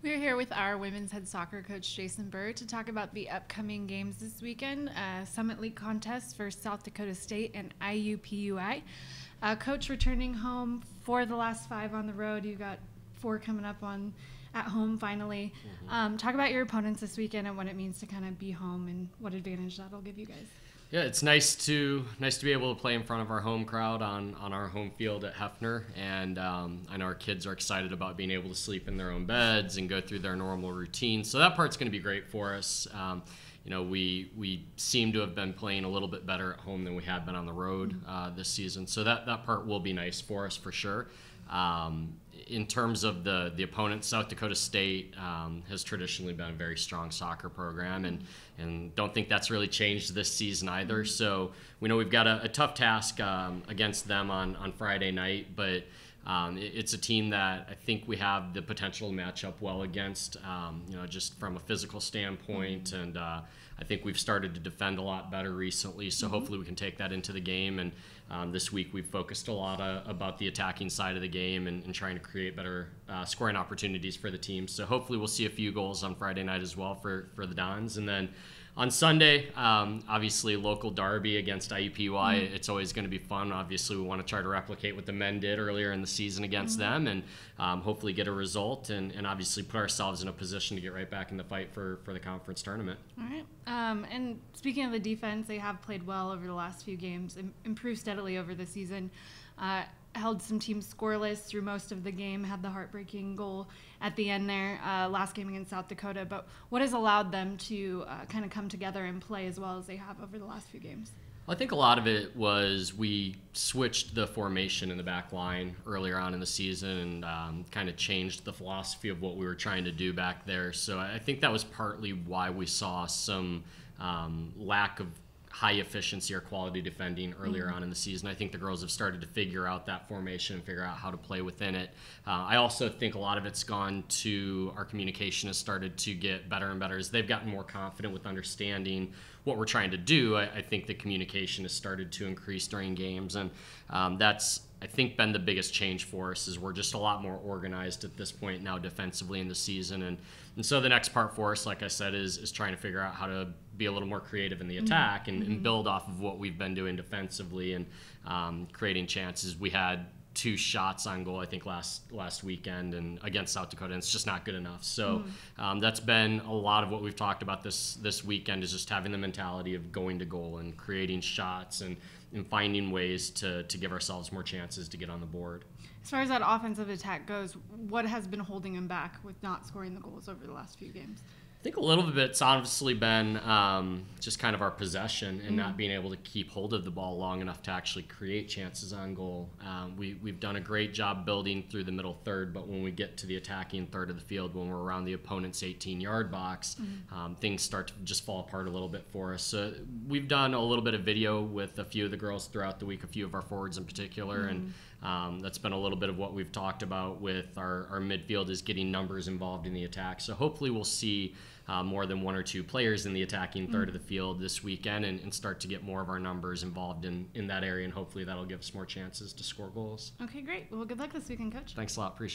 We're here with our women's head soccer coach, Jason Burr, to talk about the upcoming games this weekend, Summit League contest for South Dakota State and IUPUI. Coach, returning home for the last 5 on the road. You got 4 coming up at home finally. Talk about your opponents this weekend and what it means to kind of be home and what advantage that'll give you guys. Yeah, it's nice to be able to play in front of our home crowd on our home field at Hefner, and I know our kids are excited about being able to sleep in their own beds and go through their normal routine. So that part's going to be great for us. We seem to have been playing a little bit better at home than we have been on the road this season. So that part will be nice for us for sure. In terms of the opponent, South Dakota State has traditionally been a very strong soccer program, and don't think that's really changed this season either. So we know we've got a tough task against them on Friday night, but it's a team that I think we have the potential to match up well against, just from a physical standpoint, and I think we've started to defend a lot better recently, so hopefully we can take that into the game. And this week we've focused a lot about the attacking side of the game and trying to create better scoring opportunities for the team. So hopefully we'll see a few goals on Friday night as well for the Dons. And then on Sunday, obviously local derby against IUPUI, it's always going to be fun. Obviously we want to try to replicate what the men did earlier in the season against them, and hopefully get a result and obviously put ourselves in a position to get right back in the fight for the conference tournament. All right. And speaking of the defense, they have played well over the last few games, improved steadily over the season. Held some teams scoreless through most of the game, had the heartbreaking goal at the end there last game against South Dakota. But what has allowed them to kind of come together and play as well as they have over the last few games? Well, I think a lot of it was we switched the formation in the back line earlier on in the season and kind of changed the philosophy of what we were trying to do back there. So I think that was partly why we saw some lack of high efficiency or quality defending earlier on in the season. I think the girls have started to figure out that formation and figure out how to play within it. I also think a lot of it's gone to our communication has started to get better and better as they've gotten more confident with understanding what we're trying to do. I think the communication has started to increase during games, and that's, I think, been the biggest change for us is we're just a lot more organized at this point now defensively in the season. And so the next part for us, like I said, is trying to figure out how to be a little more creative in the attack and build off of what we've been doing defensively and creating chances. We had 2 shots on goal, I think, last weekend and against South Dakota, and it's just not good enough. So that's been a lot of what we've talked about this weekend is just having the mentality of going to goal and creating shots and finding ways to give ourselves more chances to get on the board. As far as that offensive attack goes, what has been holding them back with not scoring the goals over the last few games? I think a little bit's obviously been just kind of our possession and not being able to keep hold of the ball long enough to actually create chances on goal. We've done a great job building through the middle third, but when we get to the attacking third of the field, when we're around the opponent's 18-yard box, things start to just fall apart a little bit for us. So we've done a little bit of video with a few of the girls throughout the week, a few of our forwards in particular, and that's been a little bit of what we've talked about with our midfield is getting numbers involved in the attack. So hopefully we'll see more than 1 or 2 players in the attacking third of the field this weekend and start to get more of our numbers involved in that area, and hopefully that'll give us more chances to score goals. Okay, great. Well, good luck this weekend, Coach. Thanks a lot. Appreciate it.